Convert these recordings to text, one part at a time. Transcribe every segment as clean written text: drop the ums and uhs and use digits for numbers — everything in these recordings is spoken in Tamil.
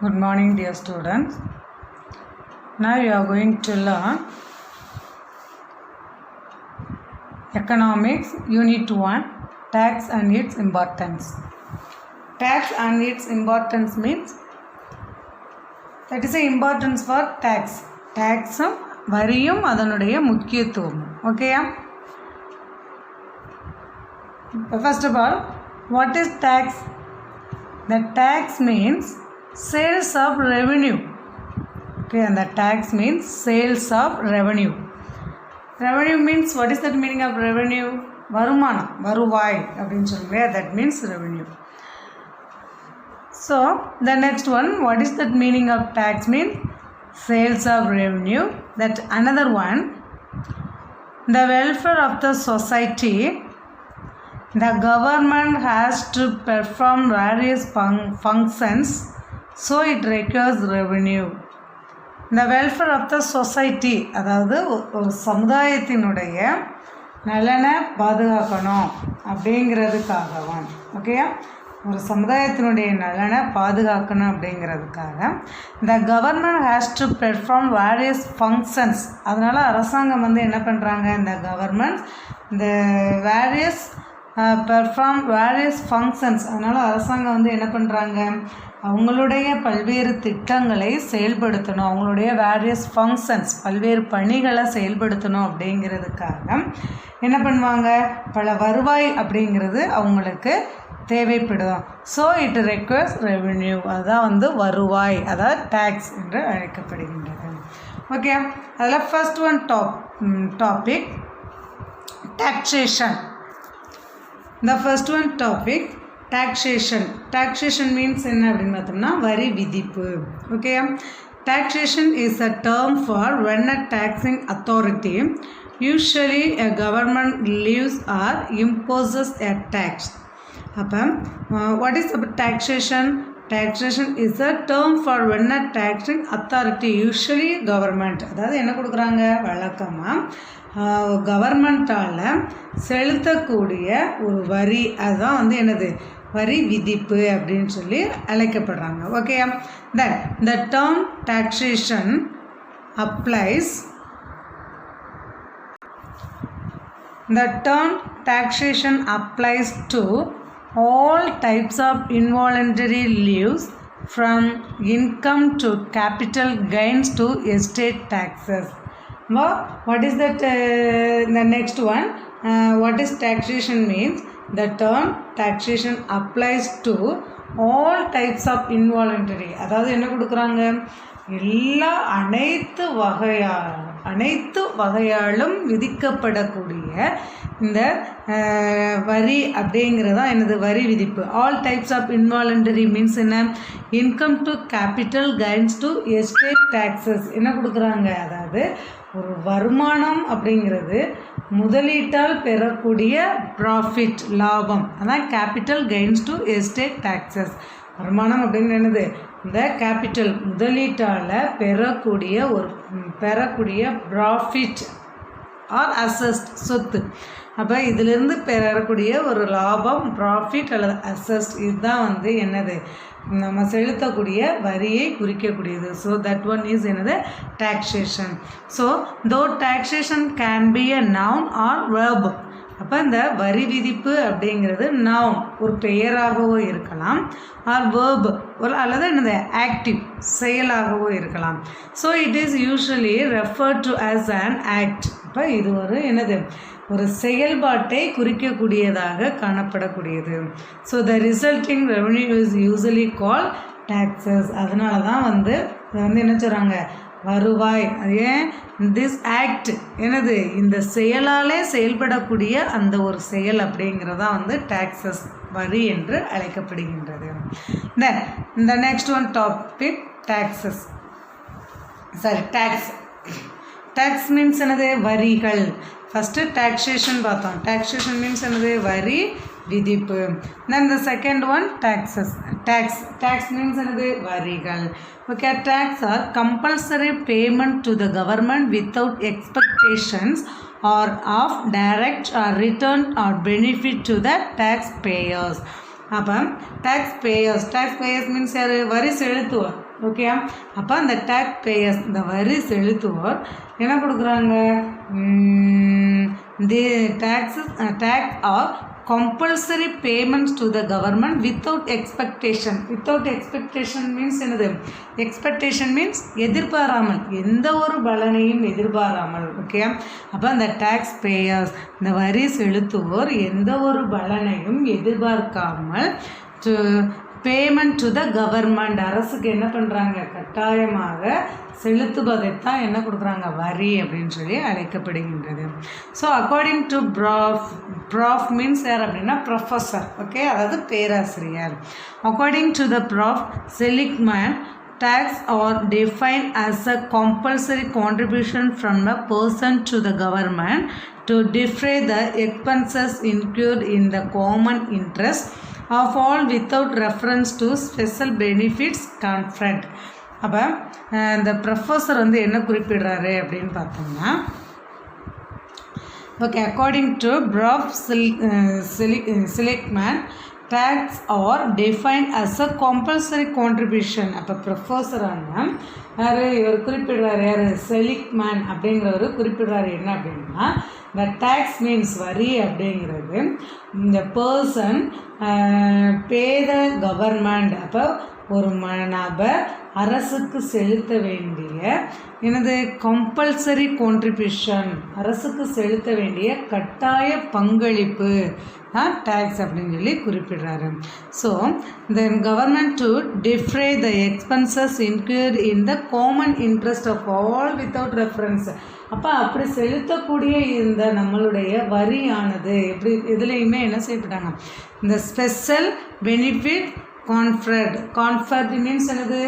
Good morning, dear students. Now you are going to learn Economics Unit 1 Tax and its importance. Tax and its importance means that is the importance for tax. Tax வரியும் அதனுடைய முக்கியத்துவம். Okay? First of all, what is tax? The tax means sales of revenue. Okay, and the tax means sales of revenue. Revenue means, what is that meaning of revenue? Varumana, varuvai அப்படினு சொல்லுங்க. That means revenue. So the next one, what is that meaning of tax? Means sales of revenue. That another one, the welfare of the society. The government has to perform various functions, so it requires revenue. The welfare of the society, அதாவது ஒரு சமுதாயத்தினுடைய நலனை பாதுகாக்கணும் அப்படிங்கிறதுக்காகவும், ஓகேயா, ஒரு சமுதாயத்தினுடைய நலனை பாதுகாக்கணும் அப்படிங்கிறதுக்காக the government has to perform various functions. அதனால் அரசாங்கம் என்ன பண்ணுறாங்க, இந்த கவர்மெண்ட் இந்த வேரியஸ் பெர்ஃபார்ம் வேரியஸ் ஃபங்க்ஷன்ஸ். அதனால் அரசாங்கம் என்ன பண்ணுறாங்க, அவங்களுடைய பல்வேறு திட்டங்களை செயல்படுத்தணும், அவங்களுடைய வேரியஸ் ஃபங்க்ஷன்ஸ் பல்வேறு பணிகளை செயல்படுத்தணும் அப்படிங்கிறதுக்காக என்ன பண்ணுவாங்க, பல வருவாய் அப்படிங்கிறது அவங்களுக்கு தேவைப்படும். So it requires revenue. அதுதான் வருவாய், அதாவது டேக்ஸ் என்று அழைக்கப்படுகின்றது. ஓகே, அதில் first one topic taxation. The first one topic taxation. Taxation means என்ன அப்படின்னு பார்த்தோம்னா வரி விதிப்பு. Okay, taxation is a term for when a taxing authority, usually a government, levies or imposes a tax. அப்போ what is taxation? Taxation is a term for when a taxing authority, usually government, அதாவது என்ன கொடுக்குறாங்க, வழக்கமாக கவர்மெண்ட்டால் செலுத்தக்கூடிய ஒரு வரி, அதுதான் என்னது, வரி விதிப்பு அப்படின்னு சொல்லி அழைக்கப்படுறாங்க. Okay, then the term taxation applies to all types of involuntary levies, from income to capital gains to estate taxes. What is that? The next one, what is taxation means? The term taxation applies to all types of involuntary. அதாவது என்ன கொடுக்குறாங்க, அனைத்து வகையாலும் விதிக்கப்படக்கூடிய இந்த வரி அப்படிங்கிறதா என்னது, வரி விதிப்பு. All types of involuntary means என்ன, income to capital gains to estate taxes என்ன கொடுக்குறாங்க, அதாவது ஒரு வருமானம் அப்படிங்கிறது முதலீட்டால் பெறக்கூடிய ப்ராஃபிட், லாபம், அதான் capital gains to estate taxes. வருமானம் அப்படின்னு என்னது, இந்த கேபிட்டல் முதலீட்டால் பெறக்கூடிய ப்ராஃபிட் ஆர் அசஸ்ட், சொத்து. அப்போ இதிலிருந்து பெறக்கூடிய ஒரு லாபம், ப்ராஃபிட் அல்லது அசஸ்ட், இதுதான் என்னது, நம்ம செலுத்தக்கூடிய வரியை குறிக்கக்கூடியது. ஸோ தட் ஒன் இஸ் என்னது, டாக்ஸேஷன். ஸோ தோ taxation can be a noun R verb. அப்போ இந்த வரி விதிப்பு அப்படிங்கிறது நவுன், ஒரு பெயராகவோ இருக்கலாம், ஆர் வேர்ப், அல்லது என்னது ஆக்டிவ், செயலாகவோ இருக்கலாம். So it is usually referred to as an act. இப்போ இது என்னது, ஒரு செயல்பாட்டை குறிக்கக்கூடியதாக காணப்படக்கூடியது. So the resulting revenue is usually call taxes. அதனால தான் என்ன சொல்கிறாங்க, வருவாய். ஏன் திஸ் ஆக்ட் என்னது, இந்த செயலாலே செயல்படக்கூடிய அந்த ஒரு செயல் அப்படிங்கிறதா டாக்ஸஸ், வரி என்று அழைக்கப்படுகின்றது. தென் இந்த next one topic taxes, sorry tax. Tax means என்னது, வரிகள். ஃபஸ்ட்டு டாக்ஸேஷன் பார்த்தோம். டாக்ஸேஷன் மீன்ஸ் என்னது, வரி விதிப்பு. Then the second one taxes. Tax means என்னது, வரிகள். Okay, tax are compulsory payment to the government without expectations or of direct or return or benefit to the taxpayers. அப்போ டேக்ஸ் பேயர்ஸ் மீன்ஸ் யார்? வரி செலுத்துவோர். ஓகே, அப்போ அந்த டேக்ஸ் பேயர்ஸ், இந்த வரி செலுத்துவோர் என்ன கொடுக்குறாங்க? The tax are compulsory payments to the government without expectation. Without expectation means என்னது? expectation means எதிர்பாராமல், எந்த ஒரு பலனையும் எதிர்பாராமல். ஓகே, அப்போ அந்த டேக்ஸ் பேயர்ஸ், இந்த வரி செலுத்துவோர் எந்த ஒரு பலனையும் எதிர்பார்க்காமல் பேமெண்ட் டு த கவர்மெண்ட், அரசுக்கு என்ன பண்ணுறாங்க? கட்டாயமாக செலுத்துவதைத்தான் என்ன கொடுக்குறாங்க? வரி அப்படின்னு சொல்லி அழைக்கப்படுகின்றது. So according to prof means யார் அப்படின்னா ப்ரொஃபஸர். ஓகே, அதாவது பேராசிரியர். According to the prof Seligman, tax are defined as a compulsory contribution from a person to the government to defray the expenses incurred in the common interest of all without reference to special benefits conferred. அப்போ இந்த ப்ரொஃபஸர் வந்து என்ன குறிப்பிடுறாரு அப்படின்னு பார்த்தோம்னா, okay, according to prof Seligman, tax are defined as a compulsory contribution. அப்போ ப்ரொஃபஸரான யார் இவர் குறிப்பிடுறாரு? யார்? செலிக்மேன் அப்படிங்கிறவர் குறிப்பிடுறாரு. என்ன அப்படின்னா, the tax means வரி அப்படிங்கிறது இந்த பர்சன் பே த கவர்மெண்ட். அப்போ ஒரு நபர் அரசுக்கு செலுத்த வேண்டிய எனது கம்பல்சரி கான்ட்ரிபியூஷன், அரசுக்கு செலுத்த வேண்டிய கட்டாய பங்களிப்பு தான் டேக்ஸ் அப்படின்னு சொல்லி குறிப்பிடுறாரு. So then government to defray the expenses include in the common interest of all without reference. அப்போ அப்படி செலுத்தக்கூடிய இந்த நம்மளுடைய வரியானது எப்படி எதுலேயுமே என்ன செய்யப்பட்டாங்க? இந்த ஸ்பெஷல் பெனிஃபிட் கான்ஃபர்ட் மீன்ஸ் என்னது?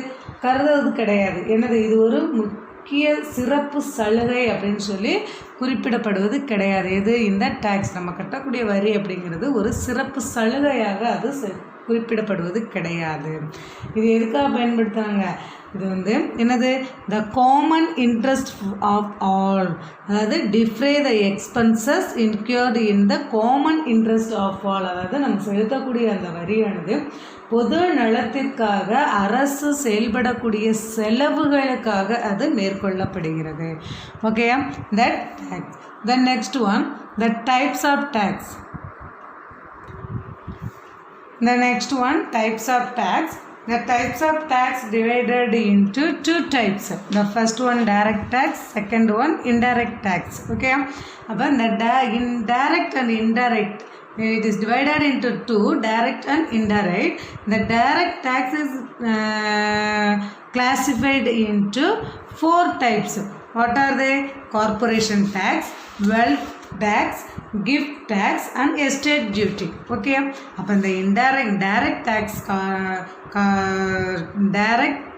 கருதுவது கிடையாது. என்னது? இது ஒரு முக்கிய சிறப்பு சலுகை அப்படின்னு சொல்லி குறிப்பிடப்படுவது கிடையாது. இது இந்த டேக்ஸ், நம்ம கட்டக்கூடிய வரி அப்படிங்கிறது ஒரு சிறப்பு சலுகையாக அது குறிப்பிடப்படுவது கிடையாது. இது எதுக்காக பயன்படுத்துகிறாங்க? இது வந்து என்னது? The common interest of all, அதாவது defray the expenses incurred in the common interest of all, அதாவது நம்ம செலுத்தக்கூடிய அந்த வரியானது பொது நலத்திற்காக அரசு செயல்படக்கூடிய செலவுகளுக்காக அது மேற்கொள்ளப்படுகிறது. Okay, that takes. The next one, the types of tax. The next one, types of tax. The types of tax divided into two types. The first one direct tax, second one indirect tax. Okay, about the direct and indirect, it is divided into two, direct and indirect. The direct tax is classified into four types. What are they? Corporation tax, wealth tax, gift tax and estate duty. Okay, அப்போ இந்த direct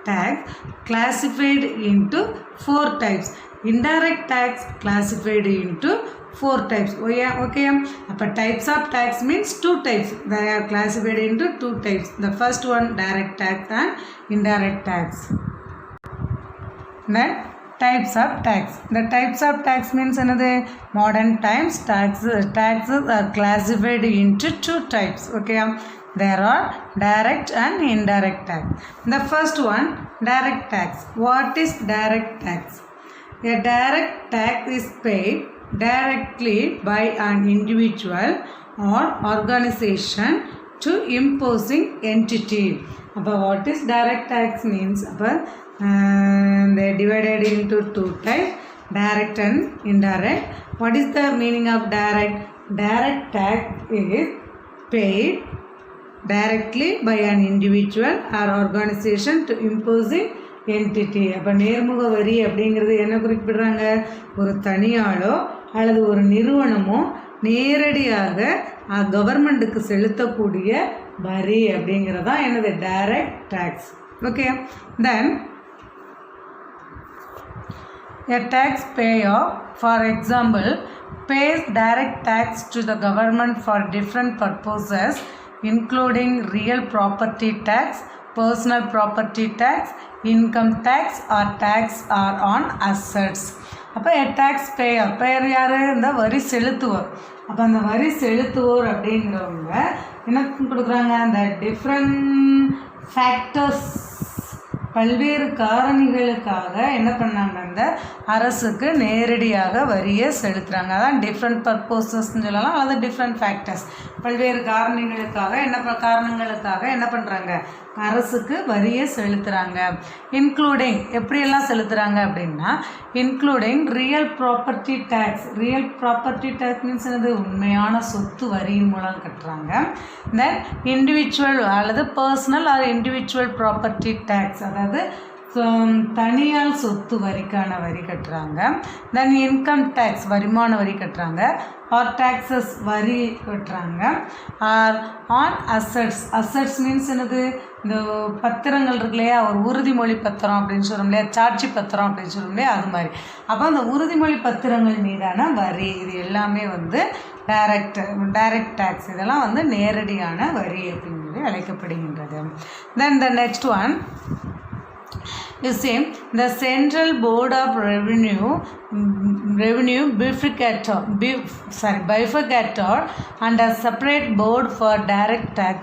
tax classified into four types. Indirect tax classified into four types. Oh yeah, okay. அப்போ types of tax means two types. They are classified into two types. The first one direct tax and indirect tax. Then types of tax. The types of tax means another modern times taxes are classified into two types. Okay, there are direct and indirect tax. The first one, direct tax. What is direct tax? A direct tax is paid directly by an individual or organization to imposing entity. About what is direct tax means? They are divided into two types, direct and indirect. What is the meaning of direct? Direct tax is paid directly by an individual or organization to imposing entity. அப்போ நேர்முக வரி அப்படிங்கிறது என்ன குறிப்பிடுறாங்க? ஒரு தனியாளோ அல்லது ஒரு நிறுவனமோ நேரடியாக கவர்மெண்ட்டுக்கு செலுத்தக்கூடிய வரி அப்படிங்கிறதான் என்னது? Direct tax. Okay, then a taxpayer, for example, pays direct tax to the government for different purposes, including real property tax, personal property tax, income tax or tax on assets. அப்போ டேக்ஸ் பேயர் யார்? இந்த வரி செலுத்துவோர். அப்போ அந்த வரி செலுத்துவோர் அப்படிங்கிறவங்க என்ன கொடுக்குறாங்க? அந்த டிஃப்ரெண்ட் ஃபேக்டர்ஸ், பல்வேறு காரணிகளுக்காக என்ன பண்ணாங்க? அந்த அரசுக்கு நேரடியாக வரியை செலுத்துகிறாங்க. அதான் டிஃப்ரெண்ட் பர்பஸஸ்ன்னு சொல்லலாம், அல்லது டிஃப்ரெண்ட் ஃபேக்டர்ஸ், பல்வேறு காரணங்களுக்காக என்ன பண்ணுறாங்க? அரசுக்கு வரியை செலுத்துகிறாங்க. இன்க்ளூடிங் எப்படியெல்லாம் செலுத்துகிறாங்க அப்படின்னா, including real property tax. Real property tax means என்னது? உண்மையான சொத்து வரியின் மூலம் கட்டுறாங்க. தென் இண்டிவிஜுவல் அல்லது personal or individual property tax, அதாவது தனியால் சொத்து வரிக்கான வரி கட்டுறாங்க. தென் இன்கம் டேக்ஸ் வருமான வரி கட்டுறாங்க. ஆர் டேக்ஸஸ் வரி கட்டுறாங்க. Or on assets. Assets means என்னது? இந்த பத்திரங்கள் இருக்கு இல்லையா, ஒரு உறுதிமொழி பத்திரம் அப்படின்னு சொல்லும் இல்லையா, சாட்சி பத்திரம் அப்படின்னு சொல்லும் இல்லையா, அது மாதிரி. அப்போ அந்த உறுதிமொழி பத்திரங்கள் மீதான வரி, இது எல்லாமே வந்து டைரக்ட் டேக்ஸ். இதெல்லாம் வந்து நேரடியான வரி அப்படின்னு அழைக்கப்படுகின்றது. Then the next one, you see, the Central Board of Revenue bifurcated and a separate board for direct tax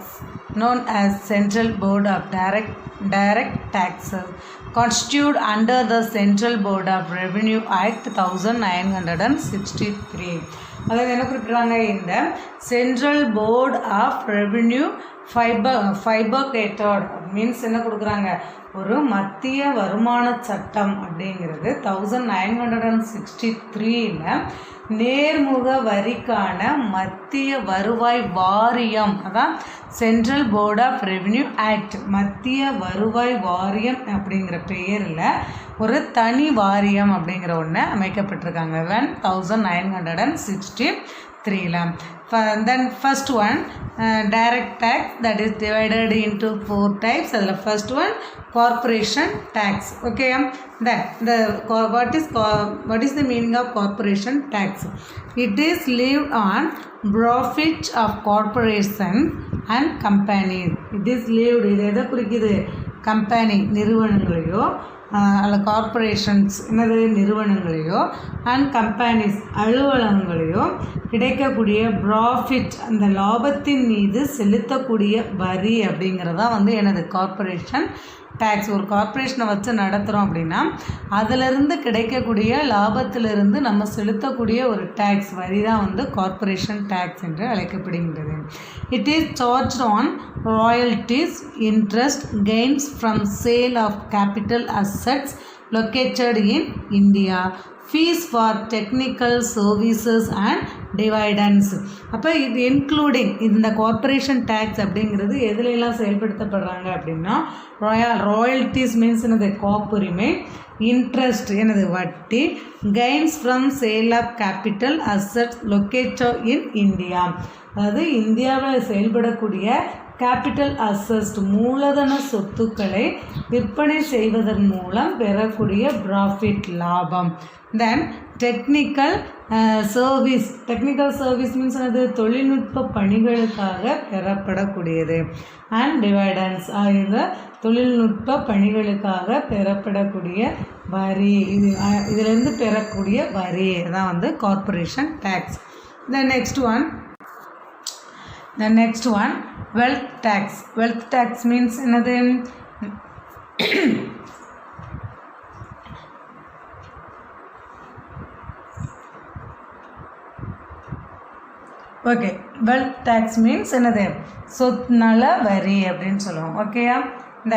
known as Central Board of Direct Taxes constituted under the Central Board of Revenue Act 1963. அதாவது என்ன குறிப்பிட்றாங்க? இந்த central board of revenue bifurcated means என்ன கொடுக்குறாங்க? ஒரு மத்திய வருமான சட்டம் அப்படிங்கிறது 1963 நேர்முக வரிக்கான மத்திய வருவாய் வாரியம், அதான் central board of revenue act, மத்திய வருவாய் வாரியம் அப்படிங்கிற பெயரில் ஒரு தனி வாரியம் அப்படிங்கிற ஒன்று அமைக்கப்பட்டிருக்காங்க 1963. Then first one, direct tax, that is divided into 4 types. The first one, corporation tax. Okay, then what is the meaning of corporation tax? It is levied on profits of corporation and companies. It is levied, இது எதை குறிக்குது? கம்பெனி நிறுவனங்களையோ அல்ல கார்பரேஷன்ஸ் என்னது நிறுவனங்களையோ அண்ட் கம்பெனிஸ் அலுவலகங்களையோ கிடைக்கக்கூடிய ப்ராஃபிட், அந்த லாபத்தின் மீது செலுத்தக்கூடிய வரி அப்படிங்கிறதா வந்து எனது கார்பரேஷன் டேக்ஸ். ஒரு கார்பரேஷனை வச்சு நடத்துகிறோம் அப்படின்னா அதிலிருந்து கிடைக்கக்கூடிய லாபத்திலிருந்து நம்ம செலுத்தக்கூடிய ஒரு டேக்ஸ் வரி தான் வந்து கார்பரேஷன் டேக்ஸ் என்று அழைக்கப்படுகின்றது. It is charge on royalties, interest, gains from sale of capital assets located in India, fees for technical services and dividends. அப்போ இது இன்க்ளூடிங் இந்த கார்பரேஷன் டேக்ஸ் அப்படிங்கிறது எதுலெல்லாம் செயல்படுத்தப்படுறாங்க அப்படின்னா, ராயல்டிஸ் மீன்ஸ் என்னது காப்புரிமை, இன்ட்ரெஸ்ட் எனது வட்டி, gains from sale of capital assets located in India, அதாவது இந்தியாவில் செயல்படக்கூடிய கேபிட்டல் அசெட் மூலதன சொத்துக்களை விற்பனை செய்வதன் மூலம் பெறக்கூடிய ப்ராஃபிட் லாபம். தென் டெக்னிக்கல் சர்வீஸ் மீன்ஸ் அது தொழில்நுட்ப பணிகளுக்காக பெறப்படக்கூடியது. அண்ட் டிவைடன்ஸ் ஆகிய தொழில்நுட்ப பணிகளுக்காக பெறப்படக்கூடிய வரி, இதிலிருந்து பெறக்கூடிய வரி தான் வந்து corporation tax. The next one, wealth tax. Wealth tax means என்னது? ஓகே, வெல்த் டேக்ஸ் மீன்ஸ் என்னது? சொத்நல வரி அப்படின்னு சொல்லுவோம். ஓகேயா? இந்த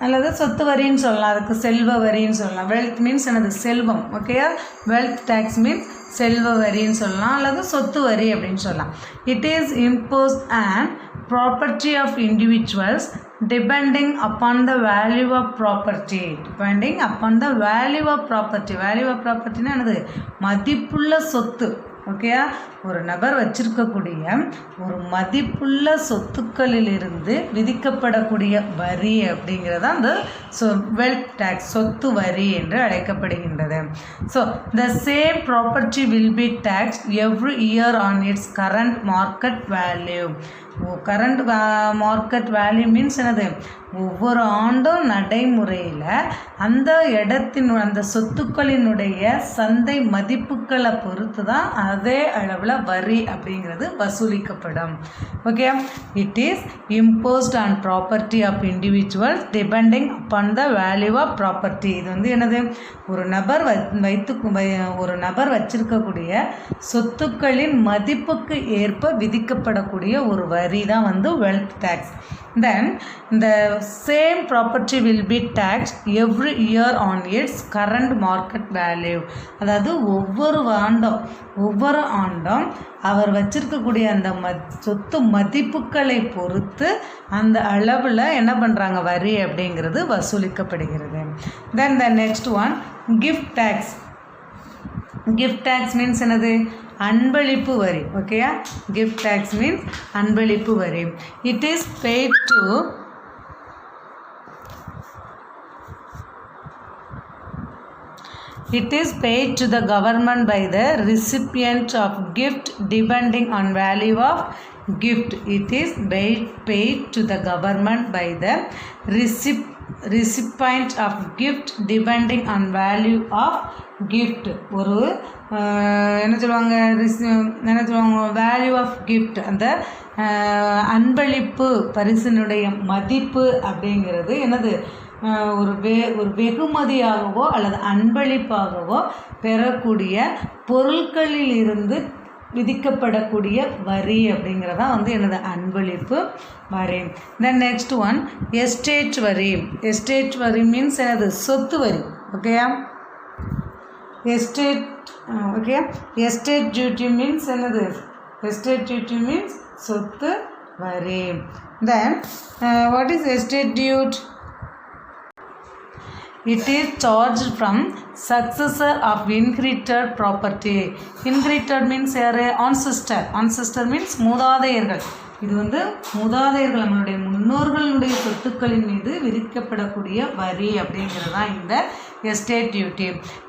அல்லது சொத்து வரின்னு சொல்லலாம், அதுக்கு செல்வ வரின்னு சொல்லலாம். வெல்த் மீன்ஸ் என்னது? செல்வம். ஓகேயா? வெல்த் டேக்ஸ் மீன்ஸ் செல்வ வரின்னு சொல்லலாம் அல்லது சொத்து வரி அப்படின்னு சொல்லலாம். It is impose and property of individuals depending upon the value of property. Value of ப்ராப்பர்ட்டினா என்னது? மதிப்புள்ள சொத்து. ஓகேயா? ஒரு நபர் வச்சிருக்கக்கூடிய ஒரு மதிப்புள்ள சொத்துக்களிலிருந்து விதிக்கப்படக்கூடிய வரி அப்படிங்கிறது அந்த வெல்த் டேக்ஸ், சொத்து வரி என்று அழைக்கப்படுகின்றது. So the same property will be taxed every year on it's current market value. Current market value means என்னது, ஒவ்வொரு ஆண்டும் நடைமுறையில் அந்த அந்த சொத்துக்களினுடைய சந்தை மதிப்புகளை பொறுத்து தான் அதே அளவில் வரி அப்படிங்கிறது வசூலிக்கப்படும். Okay, it is imposed on property of individuals depending upon the value of property. இது வந்து என்னது, ஒரு நபர் வச்சிருக்கக்கூடிய சொத்துக்களின் மதிப்புக்கு ஏற்ப விதிக்கப்படக்கூடிய ஒரு வரி தான் வந்து wealth tax. Then the same property will be taxed every year on its current market value. அதாவது ஒவ்வொரு ஆண்டும் அவர் வச்சிருக்கக்கூடிய அந்த சொத்து மதிப்புகளை பொறுத்து அந்த அளவில் என்ன பண்ணுறாங்க, வரி அப்படிங்கிறது வசூலிக்கப்படுகிறது. Then the next one, gift tax. gift tax means என்னது, அன்பளிப்பு வரி. ஓகேயா, gift tax means அன்பளிப்பு வரி. It is paid to the government by the recipient of gift depending on value of gift. It is paid to the government by the recipient of gift depending on value of gift. ஒரு என்ன சொல்லுவாங்க, வேல்யூ ஆஃப் கிஃப்ட், அந்த அன்பளிப்பு பரிசினுடைய மதிப்பு அப்படிங்கிறது என்னது, ஒரு வெகுமதியாகவோ அல்லது அன்பளிப்பாகவோ பெறக்கூடிய பொருட்களில் இருந்து விதிக்கப்படக்கூடிய வரி அப்படிங்கிறதா வந்து என்னது, அன்பளிப்பு வரி. தென் நெக்ஸ்ட் ஒன், எஸ்டேட் வரி. எஸ்டேட் வரி மீன்ஸ் என்னது, சொத்து வரி. ஓகேயா, எஸ்டேட் டியூட்டி மீன்ஸ் என்னது, எஸ்டேட் டியூட்டி மீன்ஸ் சொத்து வரி. Then what is estate duty? It is charged from successor of inherited property. Inherited means ancestor means மூதாதையர்கள். இது வந்து மூதாதையர்கள், நம்மளுடைய முன்னோர்களுடைய சொத்துக்களின் மீது விதிக்கப்படக்கூடிய வரி அப்படிங்கிறது தான் இந்த estate duty.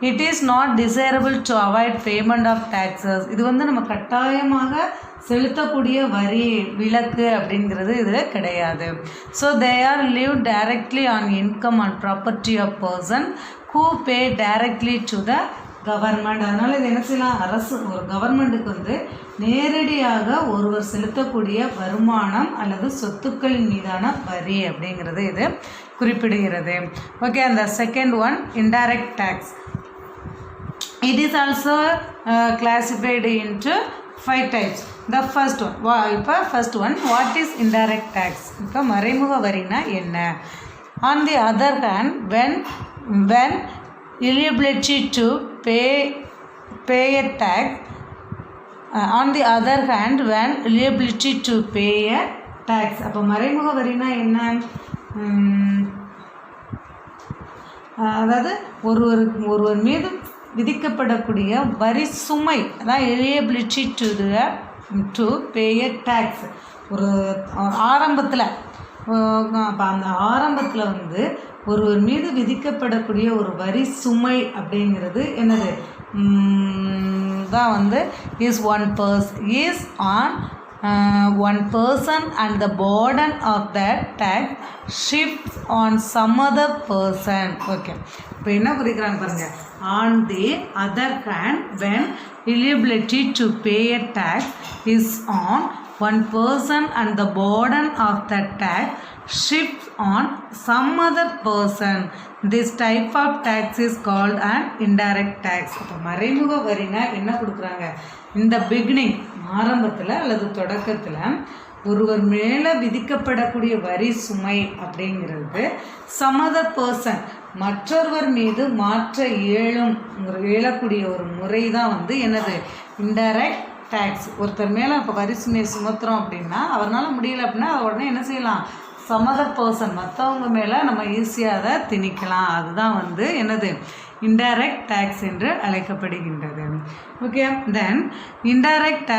It is not desirable to avoid payment of taxes. இது வந்து நம்ம கட்டாயமாக செலுத்தக்கூடிய வரி விலக்கு அப்படிங்கிறது இதில் கிடையாது. So they are live directly on income and property of person who pay directly to the government. அதனால் இது என்ன செய்யலாம், அரசு, ஒரு கவர்மெண்ட்டுக்கு வந்து நேரடியாக ஒருவர் செலுத்தக்கூடிய வருமானம் அல்லது சொத்துக்களின் மீதான வரி அப்படிங்கிறது இது குறிப்பிடுகிறது. ஓகே, அந்த second one, indirect tax. It is also classified into 5 types. The first one, இப்போ first one, what is indirect tax? இப்போ மறைமுக வரினா என்ன? On the other hand, when eligibility to pay a tax, on the other hand, when eligibility to pay a tax. அப்போ மறைமுக வரினா என்ன? அதாவது ஒருவர் மீது விதிக்கப்படக்கூடிய வரி சுமை, அதான் eligibility to pay a tax. ஒரு ஆரம்பத்தில், அப்போ அந்த ஆரம்பத்தில் வந்து ஒருவர் மீது விதிக்கப்படக்கூடிய ஒரு வரி சுமை அப்படிங்கிறது என்னது தான் வந்து is one person and the burden of that tax shifts on some other person. Okay, இப்போ என்ன குறிக்கிறாங்க பாருங்க. On the other hand, when eligibility to pay a tax is on one person and the burden of that tax shifts on some other person, this type of tax is called an indirect tax. அப்போ மறைமுக வரினா என்ன கொடுக்குறாங்க, இந்த பிகினிங், ஆரம்பத்தில் அல்லது தொடக்கத்தில் ஒருவர் மேலே விதிக்கப்படக்கூடிய வரி சுமை அப்படிங்கிறது some other person, மற்றொருவர் மீது மாற்ற இயலக்கூடிய ஒரு முறை தான் வந்து என்னது, இன்டைரக்ட் டேக்ஸ். ஒருத்தர் மேலே இப்போ வரி சுமையை சுமத்துறோம் அப்படின்னா அவரால் முடியல அப்படின்னா உடனே என்ன செய்யலாம், some other person, மற்றவங்க மேலே நம்ம ஈஸியாக அதை திணிக்கலாம். அதுதான் வந்து என்னது, இன்டைரக்ட் டேக்ஸ் என்று அழைக்கப்படுகின்றது. Okay, then indirect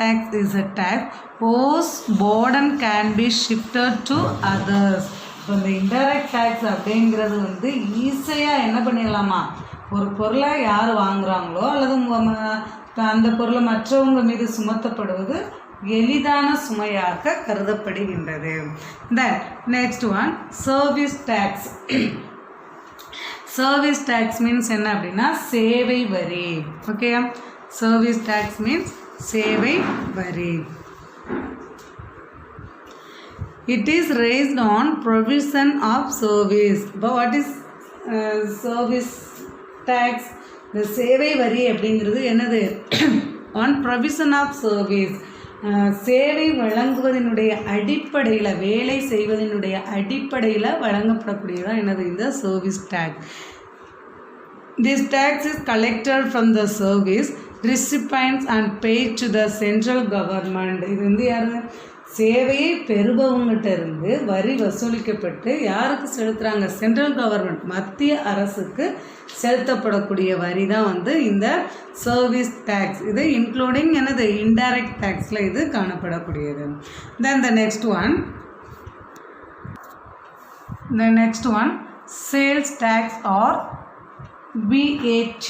tax is a tax whose burden can be shifted to others. இப்போ இந்த இன்டைரக்ட் டேக்ஸ் அப்படிங்கிறது வந்து ஈஸியாக என்ன பண்ணிடலாமா, ஒரு பொருளை யார் வாங்குகிறாங்களோ அல்லது அந்த பொருளை மற்றவங்க மீது சுமத்தப்படுவது எளிதான சுமையாக கருதப்படுகின்றது. Then next one, service tax. Service tax means என்ன அப்படின்னா சேவை வரி. ஓகே, service tax means சேவை வரி. It is raised on provision of service. But what is service tax? The சேவை வரி அப்படிங்கிறது என்னது? on provision of service. சேவை வழங்குவதனுடைய அடிப்படையில், வேலை செய்வதனுடைய அடிப்படையில் வழங்கப்படக்கூடியதான் என்னது? இந்த service tax. This tax is collected from the service recipients and paid to the central government. இது வந்து யாரு? சேவையை பெறுபவங்கிட்ட இருந்து வரி வசூலிக்கப்பட்டு யாருக்கு செலுத்துகிறாங்க? சென்ட்ரல் கவர்மெண்ட், மத்திய அரசுக்கு செலுத்தப்படக்கூடிய வரி தான் வந்து இந்த சர்வீஸ் டேக்ஸ். இது இன்க்ளூடிங் என்னது? இன்டைரக்ட் டேக்ஸில் இது காணப்படக்கூடியது. Then the next one sales tax or VAT.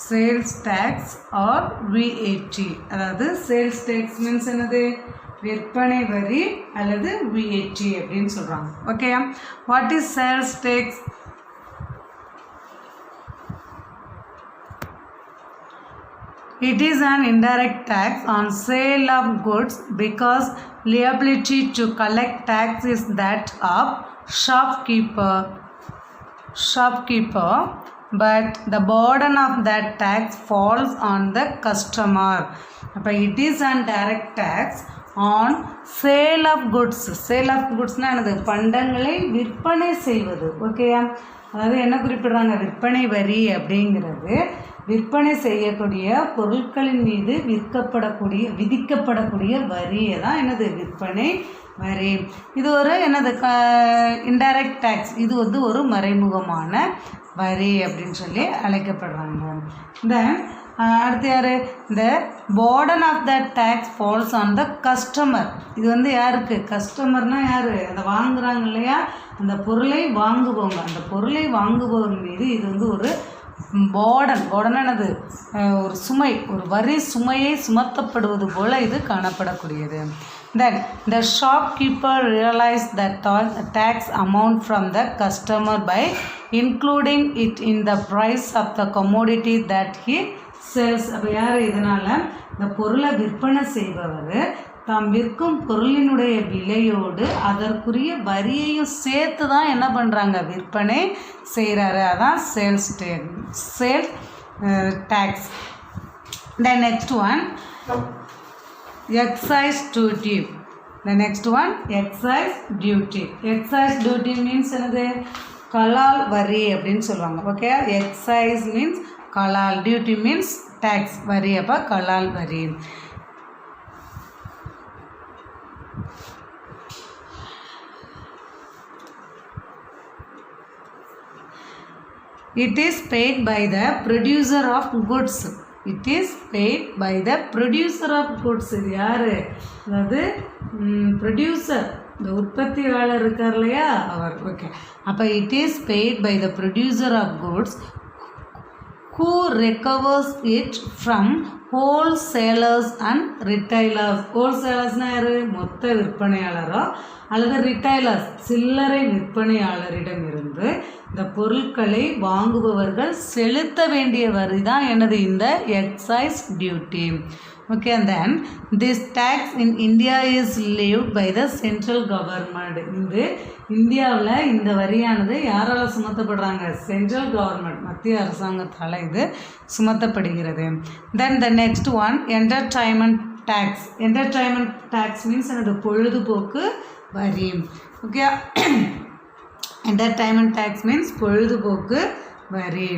Sales tax or VAT. அதாவது சேல்ஸ் டேக்ஸ் மீன்ஸ் என்னது? விற்பனை வரி அல்லது VAT அப்படின்னு சொல்கிறாங்க. Okay, what is sales tax? It is an indirect tax on sale of goods because liability to collect tax is that of shopkeeper, but the burden of that tax falls on the customer. அப்போ it is an direct tax on sale of goods. Sale of goodsனா என்னது? பண்டங்களை விற்பனை செய்வது. ஓகேயா, அதாவது என்ன குறிப்பிடுறாங்க? விற்பனை வரி அப்படிங்கிறது விற்பனை செய்யக்கூடிய பொருட்களின் மீது விதிக்கப்படக்கூடிய வரியை தான் என்னது? விற்பனை வரி. இது ஒரு என்னது? Indirect tax. இது வந்து ஒரு மறைமுகமான வரி அப்படின்னு சொல்லி அழைக்கப்படுறாங்க. தென் அடுத்து யார்? இந்த burden of that tax falls on the customer. இது வந்து யாருக்கு? கஸ்டமர்னால் யார்? அந்த வாங்குறாங்க இல்லையா, அந்த பொருளை வாங்குபவங்க. அந்த பொருளை வாங்குபவர் மீது இது வந்து ஒரு போர்டன் என்னது? ஒரு சுமை, ஒரு வரி சுமையை சுமத்தப்படுவது போல இது காணப்படக்கூடியது. Then the shopkeeper realized the tax amount from the customer by including it in the price of the commodity that he sells. அப்போ யார்? இதனால் இந்த பொருளை விற்பனை செய்பவர் தாம் விற்கும் பொருளினுடைய விலையோடு அதற்குரிய வரியையும் சேர்த்து தான் என்ன பண்ணுறாங்க? விற்பனை செய்கிறாரு. அதான் sales tax. The next one, excise duty. The next one, excise duty. Excise duty means என்னது? கலால் வரி அப்படின்னு சொல்லுவாங்க. ஓகே, எக்ஸைஸ் மீன்ஸ் கலால், டியூட்டி மீன்ஸ் டேக்ஸ், வரி. அப்போ கலால் வரி. It is paid by the producer of goods. It is paid by the producer of goods. இது யார்? அதாவது ப்ரொடியூசர், இந்த உற்பத்தியாளர் இருக்கார் இல்லையா, அவர். ஓகே, அப்போ it is paid by the producer of goods who recovers it from wholesalers and retailers. ஹோல்சேலர்ஸ்னால் யார்? மொத்த விற்பனையாளரோ அல்லது ரிட்டைலர்ஸ், சில்லறை விற்பனையாளரிடமிருந்து இந்த பொருட்களை வாங்குபவர்கள் செலுத்த வேண்டிய வரி தான் என்னது? இந்த excise duty. Okay, and then this tax in India is levied by the central government. இந்த இந்தியாவில் இந்த வரியானது யாரால் சுமத்தப்படுறாங்க? சென்ட்ரல் கவர்மெண்ட், மத்திய அரசாங்கத்தால் இது சுமத்தப்படுகிறது. Then the next one, entertainment tax. Entertainment tax means என்னது? பொழுதுபோக்கு வரி. ஓகே, entertainment tax means பொழுதுபோக்கு வரி.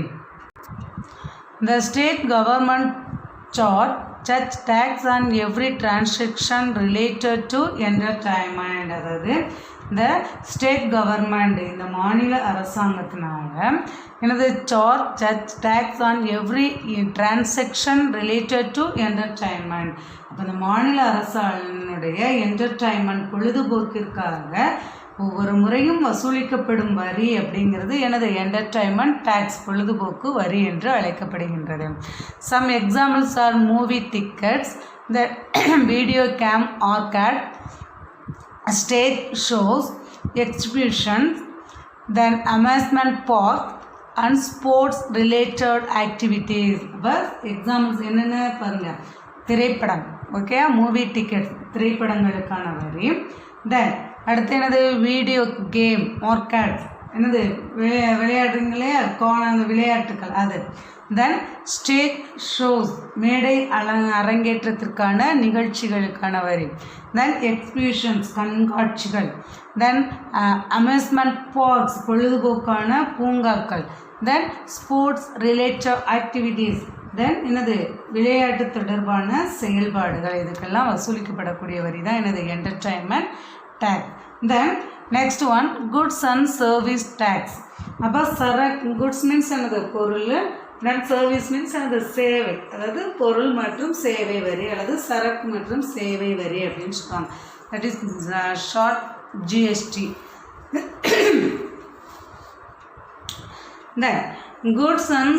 The state government charge tax on every transaction related to entertainment. அதாவது இந்த ஸ்டேட் கவர்மெண்ட், இந்த மாநில அரசாங்கத்தினால எனது charge tax on every transaction related to entertainment. அப்போ இந்த மாநில அரசானுடைய என்டர்டைன்மெண்ட் பொழுதுபோக்கிற்காக ஒவ்வொரு முறையும் வசூலிக்கப்படும் வரி அப்படிங்கிறது எனது என்டர்டைன்மெண்ட் டேக்ஸ் பொழுதுபோக்கு வரி என்று அழைக்கப்படுகின்றது. Some examples are movie tickets, the video game arcade, stage shows, exhibitions, then amusement park and sports related activities. இப்போ எக்ஸாம்பிள்ஸ் என்னென்ன பாருங்கள். திரைப்படம், ஓகே, மூவி டிக்கெட்ஸ் திரைப்படங்களுக்கான வரி. தென் அடுத்து என்னது, வீடியோ கேம் ஆர்கேட், என்னது விளையாடுங்களே அந்த விளையாட்டுக்கள் அது. தென் ஸ்டேஜ் ஷோஸ், மேடை அரங்கேற்றத்திற்கான நிகழ்ச்சிகளுக்கான வரி. தென் எக்ஸிபிஷன்ஸ், கண்காட்சிகள். தென் அம்யூஸ்மெண்ட் பார்க்ஸ், பொழுதுபோக்கான பூங்காக்கள். Then sports related activities, then என்னது விளையாட்டு தொடர்பான செயல்பாடுகள். இதுக்கெல்லாம் வசூலிக்கப்படக்கூடிய வரி தான் என்னது entertainment tax. Then next one goods and service tax. அப்போ குட்ஸ் மீன்ஸ் என்னது பொருள், தென் சர்வீஸ் மீன்ஸ் என்னது சேவை, அதாவது பொருள் மற்றும் சேவை வரி அல்லது சரக்கு மற்றும் சேவை வரி அப்படின்னு சொல்லுவாங்க. That is short GST. Then goods and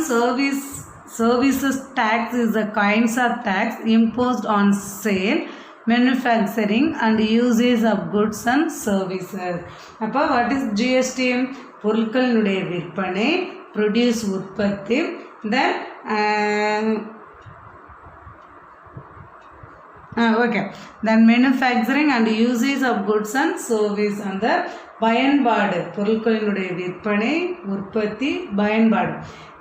services tax is the kinds of tax imposed on sale, manufacturing and usage of goods and services. அப்போ what is GST? பொருட்களினுடைய விற்பனை, ப்ரொடியூஸ் உற்பத்தி, then okay, then manufacturing and usage of goods and service. அந்த பயன்பாடு, பொருட்களினுடைய விற்பனை, உற்பத்தி, பயன்பாடு,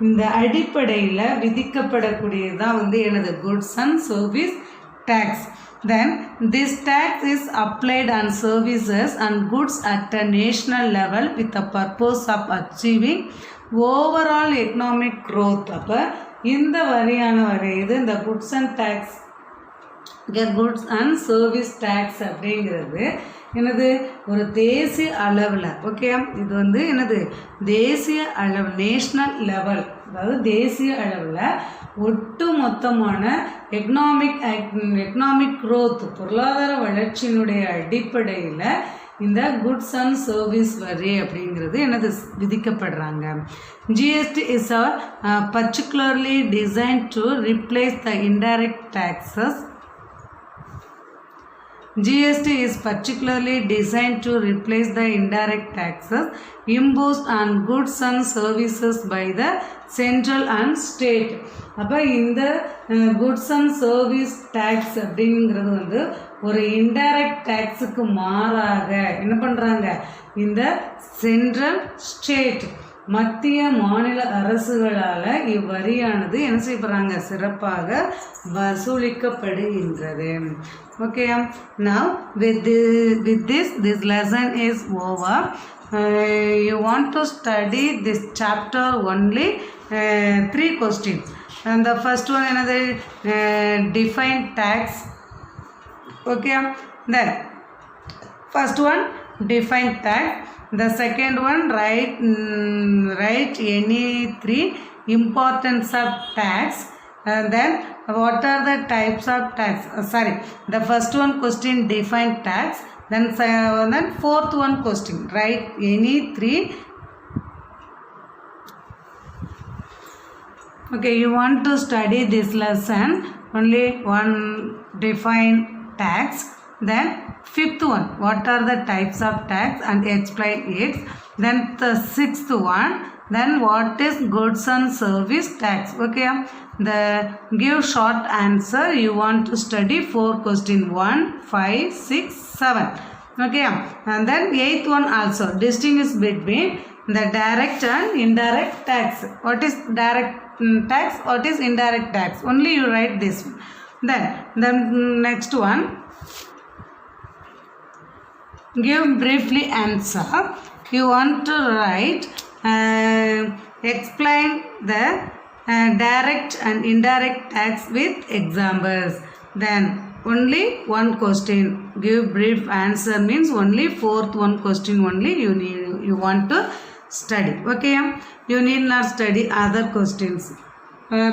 இந்த அடிப்படையில் விதிக்கப்படக்கூடியதுதான் வந்து எனது goods and service tax. Then this tax is applied on services and goods at a national level with a purpose of achieving overall economic growth. அப்போ இந்த வரியான வகை இது இந்த goods and tax, goods and service tax அப்படிங்கிறது என்னது ஒரு தேசிய அளவில், ஓகே, இது வந்து என்னது தேசிய அளவு, நேஷ்னல் லெவல், அதாவது தேசிய அளவில் ஒட்டு மொத்தமான எக்கனாமிக் க்ரோத், பொருளாதார வளர்ச்சியினுடைய அடிப்படையில் இந்த குட்ஸ் அண்ட் சர்வீஸ் வரி அப்படிங்கிறது என்னது விதிக்கப்படுறாங்க. GST is particularly designed to replace the indirect taxes. GST is particularly designed to replace the indirect taxes imposed on goods and services by the central and state. அப்போ இந்த குட்ஸ் அண்ட் சர்வீஸ் டேக்ஸ் அப்படிங்கிறது வந்து ஒரு இன்டைரக்ட் டேக்ஸுக்கு மாறாக என்ன பண்ணுறாங்க, இந்த சென்ட்ரல் ஸ்டேட் மத்திய மாநில அரசுகளால் இவ்வரியானது என்ன செய்யப்படுறாங்க, சிறப்பாக வசூலிக்கப்படுகின்றது. Okay, now with this lesson is over. You want to study this chapter only 3 questions. And the first one another define tax. Okay, then first one define tax. The second one write any 3 importance of tax. And then what are the types of tax? The first one question define tax. Then fourth one question write any 3. Okay, you want to study this lesson only one define tax. Then fifth one what are the types of tax and explain it. Then the sixth one then what is goods and service tax. Okay, the give short answer. You want to study 4 question 1, 5, 6, 7. Okay, and then 8th one also distinguish between the direct and indirect tax. What is direct tax, what is indirect tax, only you write this one. Then the next one give briefly answer. You want to write explain the direct and indirect tax with examples. Then only one question give brief answer means only 4th one question only you want to study. Okay, you need not study other questions.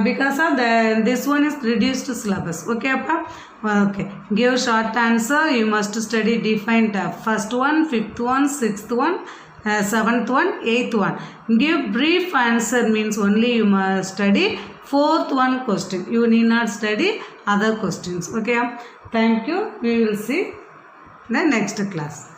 because of this one is reduced syllabus. Okay appa? Okay, give short answer. You must study defined first one, fifth one, sixth one, seventh one, eighth one. Give brief answer means only you must study fourth one question. You need not study other questions. Okay, thank you. We will see the next class.